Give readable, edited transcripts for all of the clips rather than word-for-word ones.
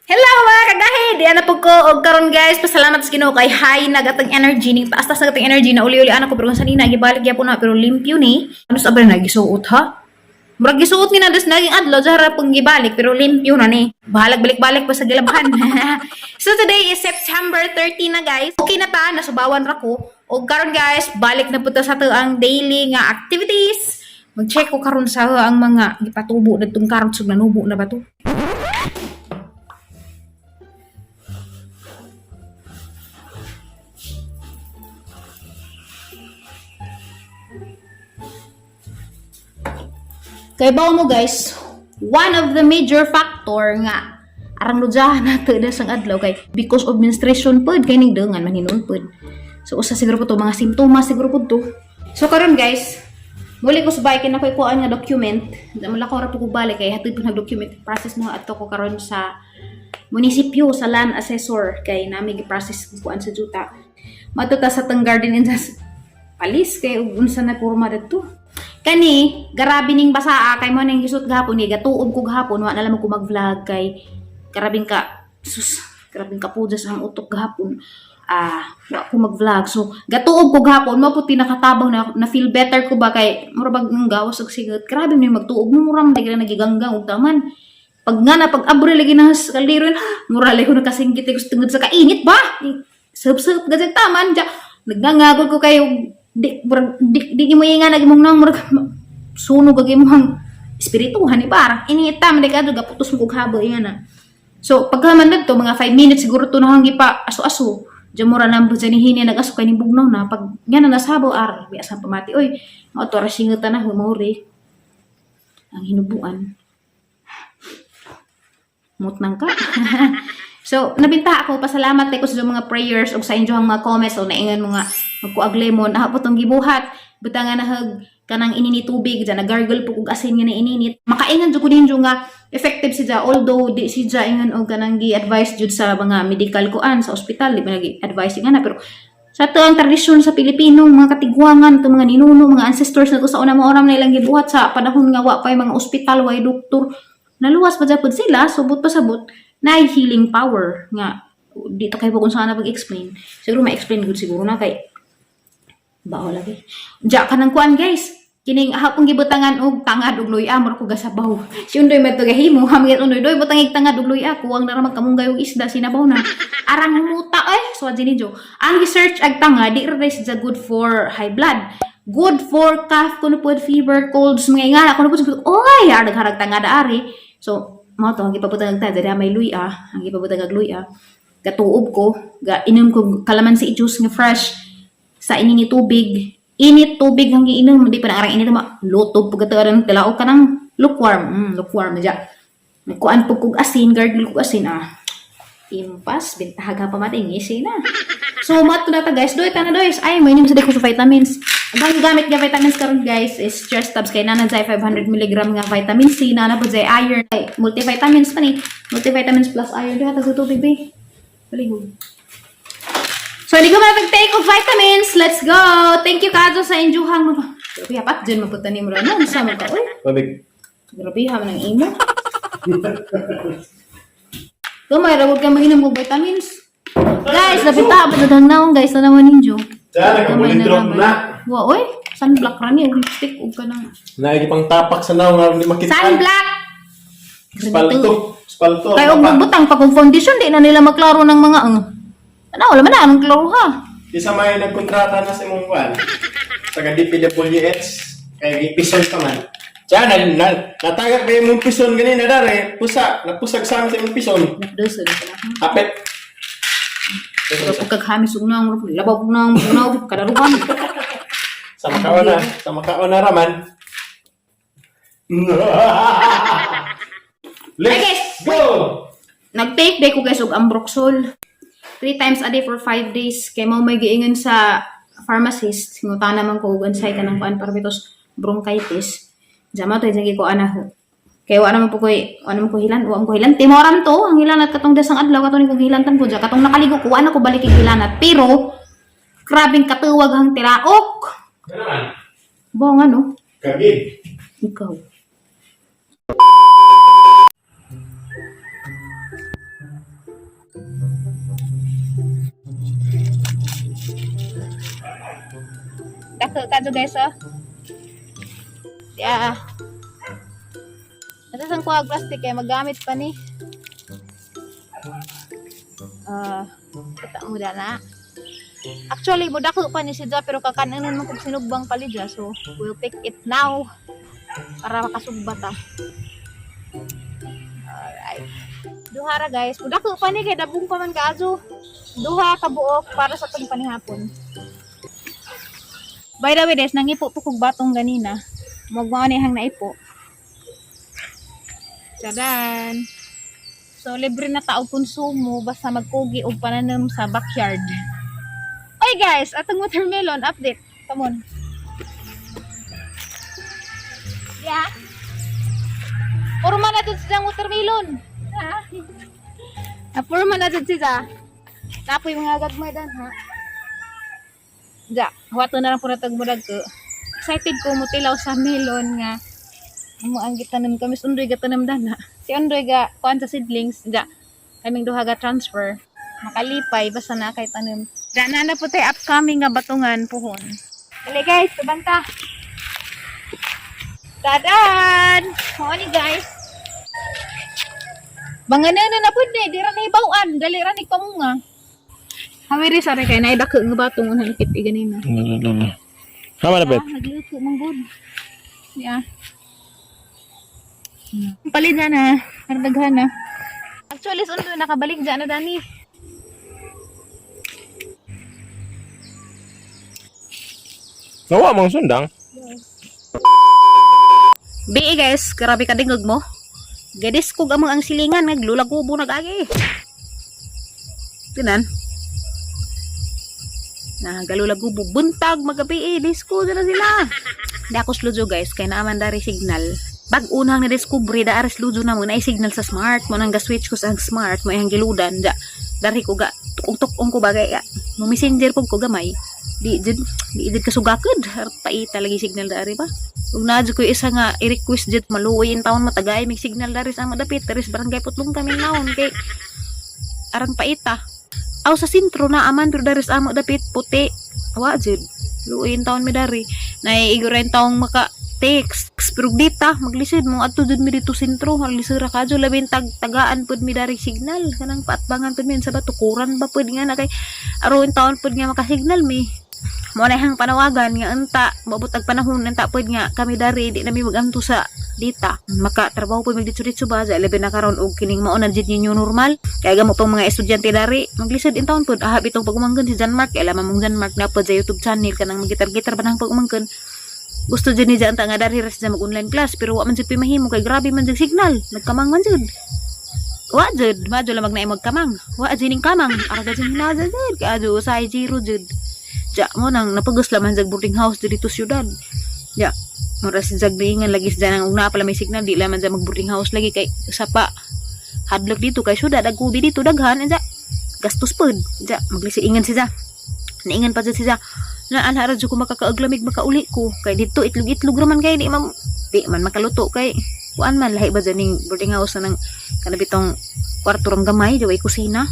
Hello mga kagahid! Yan na po ko. Og karon guys, pasalamat sa Ginoo kay high na gatang energy ning taas-taas na gatang energy na uli-uli anak ko pero sa nina gibalik gyapon na pero limpyo ni. Ano sa ba nagisuot ha? Murag gisuot ni na des naging adlaw sa harap pang gibalik pero limpyo na ni. Bahalag balik-balik pa sa gilabahan. So today is September 30 na guys. Okay na ta, nasubawan ra ko. Og karon guys, balik na punta sa to ang daily nga activities. Mag-check ko karon sa ang mga gipatubo didtong karon sug nanubo na ba to? Kay bawo mo guys, one of the major factor nga arang lujahan nato na sang adlaw kay because of menstruation pod kay ning dengan mahinon pod. So usa siguro po to mga simptomas siguro po to. So karon guys, muli ko subay kay nakoy kuan nga document. Damala ko ra po ko balik kay hatid po nag-document process mo adto ko karon sa munisipyo sa land assessor kay nami gi-process kuan sa juta. Matuta sa tang garden and palis kay unsa na porma didto. Kani, garabi ning basaa kay mo ning gisut gahapon ni gatuod ko gahapon wa na lang ko mag-vlog kay karabing ka sus, karabing ka pudas ang utok gahapon. Wa ko mag-vlog. So, gatuod ko gahapon mo puti nakatabang na feel better ko ba kay murag nang gawas og sigot. Grabe man magtuog mo muram dagay nagiganggang og taman. Pag nga na pag abri lagi na kaliron, murale ko nakasinggit ko tungod sa kainit ba? Sup-sup gajag taman ja. Nagnangagod ko kayo di mo nga nagimong nang murag sunog agimong espirituhan ni parang iniita man ka juga putos mo kog habo yan na. So pagkaman dito mga 5 minutes siguro to na hanggi pa aso-aso. Jamura nang bujanihin niya nag-aso kay ni bugnaw na pag nga na nasabo ar biasa pamati oy mao to ra singutan na humori ang hinubuan. Mutnang ka. So, nabinta ako, pasalamat ko sa mga prayers o sa inyong mga comments o naingan mga magkuag lemon. Po itong gibuhat. Buta nga nahag kanang inini tubig. Diyan, nagargle po kung asin nga na ininit. Makaingan dyan ko din yung nga effective siya. Although, di siya ingan o kanang gi-advise dyan sa mga medical kuan sa ospital. Di ba nag-advise nga na. Pero sa ito ang tradisyon sa Pilipino, mga katigwangan, ito mga ninuno, mga ancestors na ito sa unang-oram na ilang gibuhat sa panahon nga wa pa mga ospital, way doktor. Naluwas pa dyan po sila, subot pa sabot na healing power nga dito kay kung saan na pag-explain siguro ma-explain gud siguro na kay bao lagi ja kanang kuan guys kining hapong gibutangan og tangad og luya mo ko gasabaw si undoy medto gahimo hamit undoy doy butang tangad og luya kuwang naramang kamunggay og isda sinabaw na arang muta so adini jo ang research ag tangad di ra is good for high blood good for cough kuno pod fever colds mga ingana kuno pod oy arag harag tangad ari so mao to ang gipabutang ta dira may luya ang gipabutang ag luya gatuob ko ga inom ko kalamansi juice nga fresh sa inini tubig init tubig ang giinom di pa na arang init ma lutob pug gataran tilaok kanang lukewarm ja kuan pug kog asin gargle kog asin impas bintahaga pa matingisi na so mato na ta guys doy ta na doy ay may inom sa ko sa vitamins ang gamit nga vitamins karon guys is stress tabs kay nanan sa 500 mg nga vitamin C na po sa iron ay multivitamins pa ni multivitamins plus iron diha tag tubig be palihog so hindi ko mag-take of vitamins let's go thank you kazo sa injuhang mga grabe hapat dyan mapunta ni mo rin sa mga oy grabe ha man ang imo gamay rawag ka mag-inom mo vitamins guys napita pa dagang naong guys na naman ninyo Diyan, nagkamulindrom na. Wa, oy, sunblock ra ni, lipstick ug kanang. Naigipang tapak sa naong nga hindi makita. Sunblock. Spalto. Kay og butang pa kung foundation di na nila maklaro ng mga ano, wala man na ang klaro ha. Isa may nagkontrata na sa imong kuan. Taga DPWH kay gipison pa man. Diyan, natagak ba yung pison ganina dare, napusag sa imong pison. Nakdasa na pala. Apet. Pero pagkaghamis ug nang labaw nang bunaw kadaruhan. Sa makaon na raman. Let's go! Nag-take day ko guys og Ambroxol. 3 times a day for 5 days. Kay mao may giingon sa pharmacist. Singutan naman ko og unsay kanang kuan para bitos bronchitis. Jama to jang ko ana. Kay wa naman ko hilan, wa ko hilan. Timoram to, ang hilanat katong dasang adlaw katong kong hilantan ko ja katong nakaligo ko ana ko balik ig hilanat. Pero grabing katuwag ang tiraok. Naman. Bong ano? Kabid. Ikaw. dako kadto guys oh. Yeah. Ito sang kuha plastic kay magamit pa ni. Kita mo na. Actually, budako pa ni si Ja pero kakanan mo kung sinugbang palidya. So, we'll pick it now para makasugba ta. Alright. Duha ra guys. Budako pa ni kay dabong pa man kaajo. Duha ka buok para sa tong panihapon. By the way, guys, nangipo po kog batong ganina. Magmao ni hang naipo. Tadan. So, libre na tao konsumo basta magkugi og pananom sa backyard. Oy guys, atong watermelon update. Come on. Yeah. Puro man na siya watermelon. Ha? Puro man na siya. Tapoy mga gagmay dan ha. Ja, wato na lang po natag mudag ko. Excited ko mo tilaw sa melon nga. Amo ang gitanom kami sundoy gatanom dana. Si Ondoy ga kuan sa seedlings, ja. Kaming duha ga transfer. Makalipay basta na kay tanom. Dana na po tay upcoming nga batungan pohon. Dali guys, subanta. Dadan! Mo ni guys. Banganan na pud ni, dira na ibawaan, dali ra ni pamunga. Hawi ri sa kay nay dako nga batong unang kit ganina. Hama na bet. Nagluto man gud. Yeah. Palit na. Nardaghan na. Actually, sundo nakabalik dyan na dani. Nawa mang sundang. Bi guys, grabe ka dingog mo. Gadis ko gamang ang silingan, naglulagubo nag-agi. Tinan. Galulagubo, buntag, magabi disco na sila. Di ako slujo guys, kaya naaman dari signal. Bag unang na-discovery da ares lujo na mo na signal sa smart mo nang ga-switch ko sa smart mo yang giludan da dari ko ga tukong ko bagay ya mo messenger pug ko gamay di jud kasugaked harap paita lagi signal da ari ba ug naadyo ko isa nga i-request jud maluoy in taon matagay mig signal dari sa madapit teres barangay putlong kami naon kay arang paita aw sa sentro na aman pero dari sa amo dapit puti wa jud luoy in taon mi dari nay iguren taong maka text pero dita maglisid mo adto jud mi dito sentro halisira kadyo labing tagaan pud mi dari signal kanang paatbangan pud mi sa batukuran ba pud nga na kay aron taon pud nga makasignal mi mo na hang panawagan nga enta maabot ag panahon enta pud nga kami dari di na mi maganto sa dita maka trabaho pud mi dito ba sa labi na karon og kining mao na jud new normal kay gamo pang mga estudyante dari maglisid in taon pud ahab itong pagumanggan si Janmark kay alam mong Janmark na pud sa YouTube channel kanang magitar-gitar ba nang pagumanggan gusto dyan niya nga dari res na mag-online class pero wa man jud mahimo kay grabe man jud signal nagkamang man jud wa jud madyo lang magnaay magkamang wa jining kamang aga jud hinaza jud kay adyo usay zero jud ja mo nang napagos laman sa boarding house dito syudad ja mura si jagdingan lagi sa nang una pala may signal di laman sa mag boarding house lagi kay sapa hadlok dito kay syudad agkubi dito daghan ja gastos pud ja maglisiingan siya naingan pa jud siya na anhara jud ko makakaaglamig makauli ko kay dito itlog-itlog raman kay di man makaluto kay kuan man lahi ba janing boarding house na nang kanabitong kwarto rang gamay jaway kusina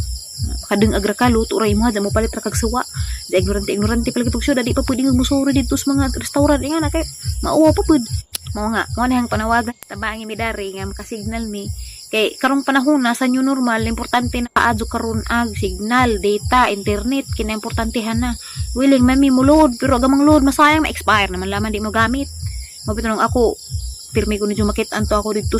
kadeng agra ka luto ray mo mo palit ra kag suwa di ignorante palagi pag syudad di pa pwedeng musuro dito sa mga restaurant nga na kay mauwa pa pud mao nga mo na hang panawagan tabangi mi dari nga makasignal mi kay karong panahon na sa new normal importante na kaadyo karon ag signal data internet kina importantehan na willing mami mo load pero gamang load masayang ma-expire naman laman di mo gamit mo bitanong ako pirmi ko ni makit anto ako dito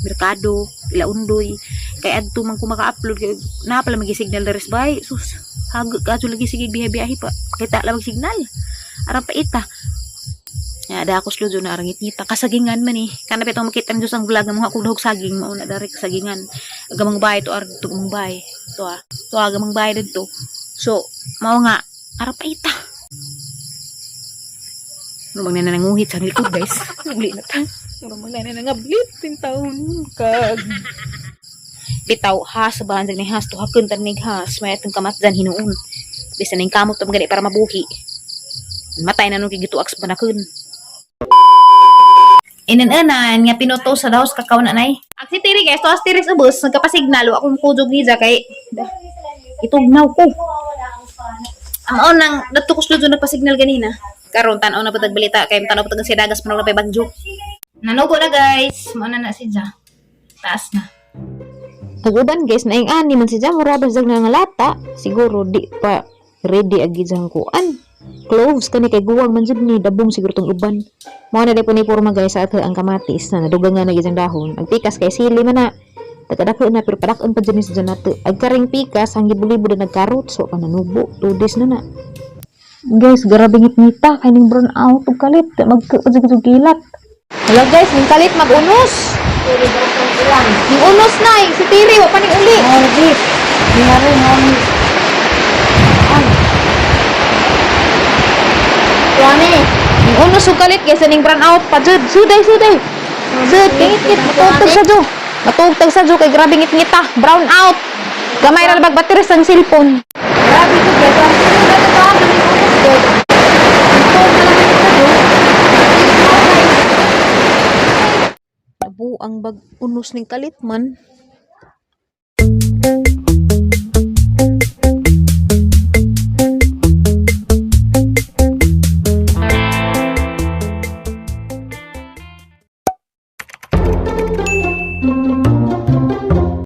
merkado ila undoy kay adto man ko maka-upload kay na pala magi signal deres bay sus hagod ka lagi sige biyahe pa kita la mag signal aram pa ita ya ada ako slujo na arangit ngita kasagingan man eh kana bitong makita ang Diyos ang vlog mo ako dahog saging mao na dari kasagingan gamang bay to ar gamang bay to gamang bay dito so mao nga ara pa ita lumang na nanguhit sa likod guys uli na ta lumang na nangablit tin taon kag bitaw has bahan ni has to hakon tan nig has may atong kamatdan hinuon bisan ning kamot to magani para mabuhi matay na nung kigituak sa panakon inan-anan nga pinoto sa daos kakaw na nay. Ang si Tiri guys, to as Tiri sa bus, nagkapasignal, akong kudog niya kay itugnaw ko. Ang nang natukos doon nagpasignal ganina. Karon tan-aw na putag balita kay tan-aw putag si dagas panog na pay bagyo. Nanugo na guys, mo na si Ja. Taas na. Aguban guys, naing ani man si Jam, murabas dag nga lata. Siguro di pa ready agi jang kuan. Cloves kani kay guwang man jud ni dabong siguro tong uban. Mao na day puniporma guys sa ato ang kamatis na nadugangan na gyud ang dahon. Agpikas kay sili man na. Tagadako na pero padak-on pa jud ni sa nato. Agkaring pikas ang gibulibo na nagkarot so pananubo. 2 days na na. Guys, grabe ngit-ngita kay ning brown out ug kalit magkujud kilat. Hello guys, ning kalit mag-unos. Ning unos na, si Tiri wa pa ning uli. Oh, git. Dinari ngoni. Tuani, ning unos ug kalit guys ning brown out pa jud. Suday. Jud, ngit matugtog sa jo. Matugtog sa jo kay grabe ngit-ngita, brown out. Gamay ra bag battery sang cellphone. Grabe jud guys. Abo ang bag unos ning kalit man.